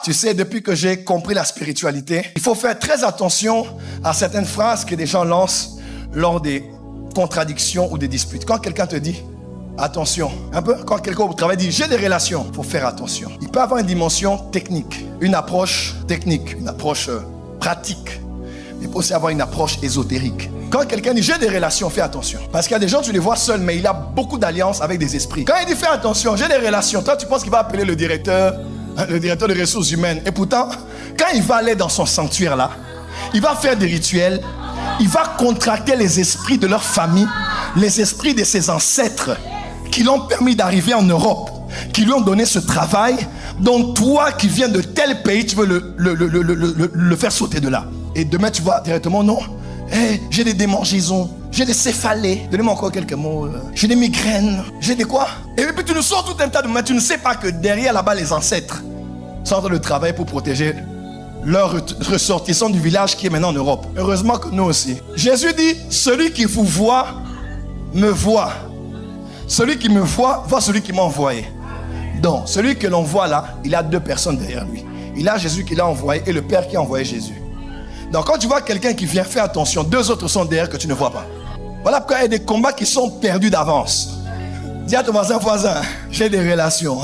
Tu sais, depuis que j'ai compris la spiritualité, il faut faire très attention à certaines phrases que des gens lancent lors des contradictions ou des disputes. Quand quelqu'un te dit attention, un peu, quand quelqu'un au travail dit j'ai des relations, il faut faire attention. Il peut avoir une dimension technique, une approche technique, une approche pratique, mais il peut aussi avoir une approche ésotérique. Quand quelqu'un dit j'ai des relations, fais attention. Parce qu'il y a des gens, tu les vois seuls, mais il a beaucoup d'alliances avec des esprits. Quand il dit fais attention, j'ai des relations, toi tu penses qu'il va appeler le directeur des ressources humaines. Et pourtant, quand il va aller dans son sanctuaire là, il va faire des rituels, il va contracter les esprits de leur famille, les esprits de ses ancêtres qui l'ont permis d'arriver en Europe, qui lui ont donné ce travail, dont toi qui viens de tel pays, tu veux le faire sauter de là. Et demain tu vois directement non. Hey, j'ai des démangeaisons, j'ai des céphalées. Donnez-moi encore quelques mots. J'ai des migraines, j'ai des quoi? Et puis tu nous sors tout un tas de moments. Tu ne sais pas que derrière là-bas, les ancêtres sont en train de travailler pour protéger leurs ressortissants du village qui est maintenant en Europe. Heureusement que nous aussi. Jésus dit, celui qui vous voit, me voit. Celui qui me voit, voit celui qui m'a envoyé. Donc, celui que l'on voit là, il a deux personnes derrière lui. Il a Jésus qui l'a envoyé et le Père qui a envoyé Jésus. Donc quand tu vois quelqu'un qui vient, fais attention, deux autres sont derrière que tu ne vois pas. Voilà pourquoi il y a des combats qui sont perdus d'avance. Dis à ton voisin, j'ai des relations.